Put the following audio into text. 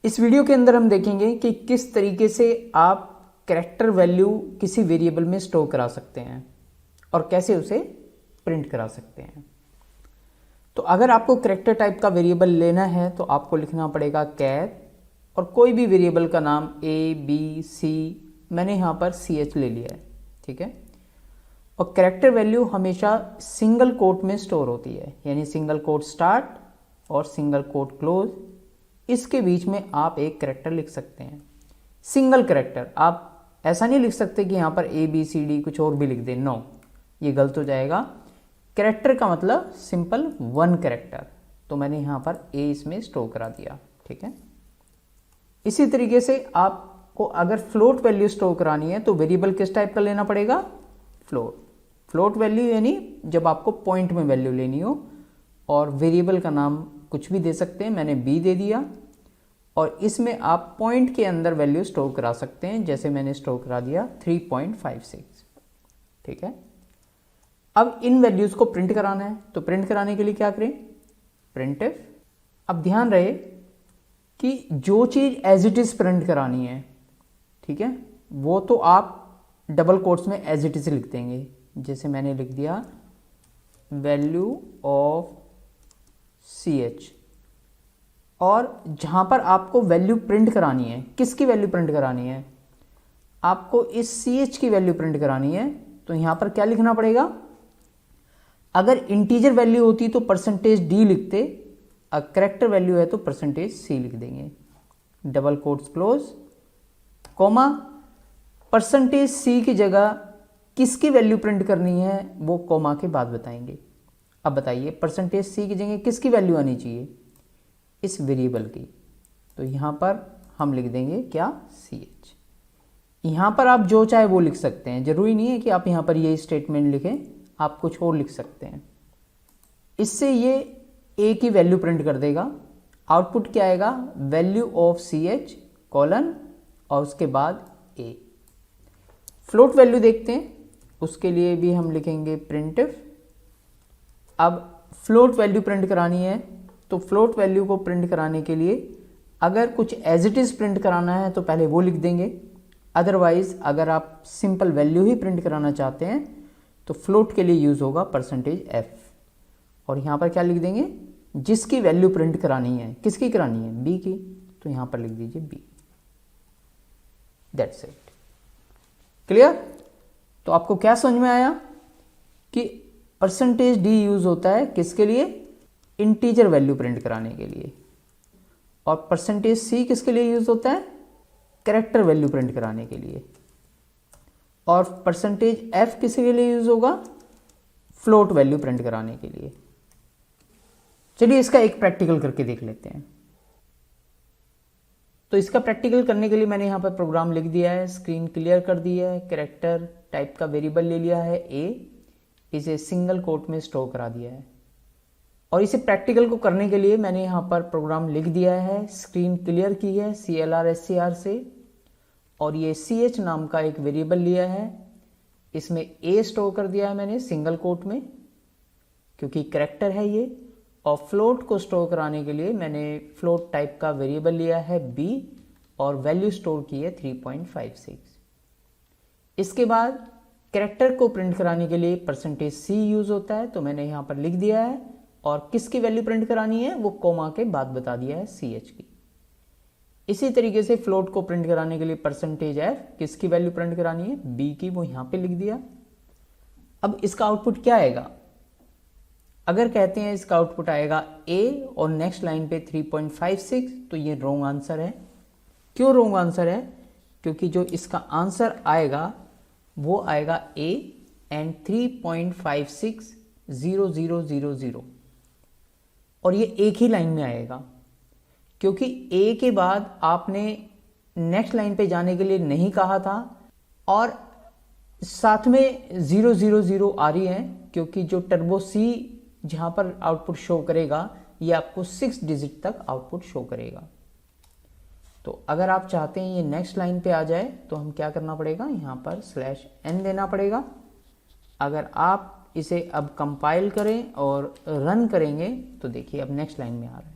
इस वीडियो के अंदर हम देखेंगे कि किस तरीके से आप कैरेक्टर वैल्यू किसी वेरिएबल में स्टोर करा सकते हैं और कैसे उसे प्रिंट करा सकते हैं। तो अगर आपको कैरेक्टर टाइप का वेरिएबल लेना है तो आपको लिखना पड़ेगा कैर और कोई भी वेरिएबल का नाम ABC, मैंने यहाँ पर CH ले लिया है, ठीक है। और कैरेक्टर वैल्यू हमेशा सिंगल कोट में स्टोर होती है, यानी सिंगल कोट स्टार्ट और सिंगल कोट क्लोज, इसके बीच में आप एक कैरेक्टर लिख सकते हैं। सिंगल कैरेक्टर, आप ऐसा नहीं लिख सकते कि यहाँ पर ABCD कुछ और भी लिख दें, नो, ये गलत हो जाएगा। कैरेक्टर का मतलब सिंपल वन कैरेक्टर, तो मैंने यहाँ पर A इसमें स्टोर करा दिया, ठीक है। इसी तरीके से आपको अगर फ्लोट वैल्यू स्टोर करानी है तो वेरिएबल किस टाइप का लेना पड़ेगा, फ्लोट। फ्लोट वैल्यू यानी जब आपको पॉइंट में वैल्यू लेनी हो, और वेरिएबल का नाम कुछ भी दे सकते हैं, मैंने B दे दिया। और इसमें आप पॉइंट के अंदर वैल्यू स्टोर करा सकते हैं, जैसे मैंने स्टोर करा दिया 3.56, ठीक है। अब इन वैल्यूज को प्रिंट कराना है, तो प्रिंट कराने के लिए क्या करें, प्रिंटफ। अब ध्यान रहे कि जो चीज एज इट इज प्रिंट करानी है, ठीक है, वो तो आप डबल कोट्स में एज इट इज लिख देंगे। जैसे मैंने लिख दिया वैल्यू ऑफ CH, और जहां पर आपको वैल्यू प्रिंट करानी है, किसकी वैल्यू प्रिंट करानी है, आपको इस CH की वैल्यू प्रिंट करानी है, तो यहां पर क्या लिखना पड़ेगा, अगर इंटीजर वैल्यू होती तो %d लिखते, अगर कैरेक्टर वैल्यू है तो %c लिख देंगे, double quotes close, comma, %c की जगह किसकी वैल्यू प्रिंट करनी है वो कॉमा के बाद बताएंगे। अब बताइए %c की जगह किसकी वैल्यू आनी चाहिए, इस वेरिएबल की, तो यहां पर हम लिख देंगे क्या, CH। यहां पर आप जो चाहे वो लिख सकते हैं, जरूरी नहीं है कि आप यहां पर ये स्टेटमेंट लिखें, आप कुछ और लिख सकते हैं। इससे ये A की वैल्यू प्रिंट कर देगा। आउटपुट क्या आएगा, वैल्यू ऑफ CH कॉलन और उसके बाद A। फ्लोट वैल्यू देखते हैं, उसके लिए भी हम लिखेंगे प्रिंटफ। अब फ्लोट वैल्यू प्रिंट करानी है, तो फ्लोट वैल्यू को प्रिंट कराने के लिए अगर कुछ एज इट इज प्रिंट कराना है तो पहले वो लिख देंगे, अदरवाइज अगर आप सिंपल वैल्यू ही प्रिंट कराना चाहते हैं तो फ्लोट के लिए यूज होगा %f। और यहां पर क्या लिख देंगे, जिसकी वैल्यू प्रिंट करानी है, किसकी करानी है, B की, तो यहां पर लिख दीजिए B। That's it, clear. तो आपको क्या समझ में आया कि %d यूज होता है किसके लिए, इंटीजर वैल्यू प्रिंट कराने के लिए, और %c किसके लिए यूज होता है, कैरेक्टर वैल्यू प्रिंट कराने के लिए, और %f किसके लिए यूज होगा, फ्लोट वैल्यू प्रिंट कराने के लिए। चलिए इसका एक प्रैक्टिकल करके देख लेते हैं। तो इसका प्रैक्टिकल करने के लिए मैंने यहां पर प्रोग्राम लिख दिया है, स्क्रीन क्लियर कर दी है, कैरेक्टर टाइप का वेरिएबल ले लिया है A, इसे सिंगल कोट में स्टोर करा दिया है। और इसे प्रैक्टिकल को करने के लिए मैंने यहाँ पर प्रोग्राम लिख दिया है, स्क्रीन क्लियर की है CLR से, और ये CH नाम का एक वेरिएबल लिया है, इसमें A स्टोर कर दिया है मैंने सिंगल कोट में, क्योंकि कैरेक्टर है ये। और फ्लोट को स्टोर कराने के लिए मैंने फ्लोट टाइप का वेरिएबल लिया है B, और वैल्यू स्टोर की है 3.56। इसके बाद कैरेक्टर को प्रिंट कराने के लिए %c यूज होता है, तो मैंने यहाँ पर लिख दिया है, और किसकी वैल्यू प्रिंट करानी है वो कोमा के बाद बता दिया है, CH की। इसी तरीके से फ्लोट को प्रिंट कराने के लिए %f, किसकी वैल्यू प्रिंट करानी है, B की, वो यहां पे लिख दिया। अब इसका आउटपुट क्या आएगा, अगर कहते हैं इसका आउटपुट आएगा A और नेक्स्ट लाइन पे 3.56, तो ये रॉन्ग आंसर है। क्यों रॉन्ग आंसर है, क्योंकि जो इसका आंसर आएगा वो आएगा A एंड 3.560000, और ये एक ही लाइन में आएगा, क्योंकि A के बाद आपने नेक्स्ट लाइन पे जाने के लिए नहीं कहा था, और साथ में 000 आ रही है, क्योंकि जो टर्बो C जहां पर आउटपुट शो करेगा ये आपको 6 डिजिट तक आउटपुट शो करेगा। तो अगर आप चाहते हैं ये नेक्स्ट लाइन पे आ जाए तो हम क्या करना पड़ेगा, यहाँ पर /n देना पड़ेगा। अगर आप इसे अब कंपाइल करें और रन करेंगे तो देखिए अब नेक्स्ट लाइन में आ रहा है।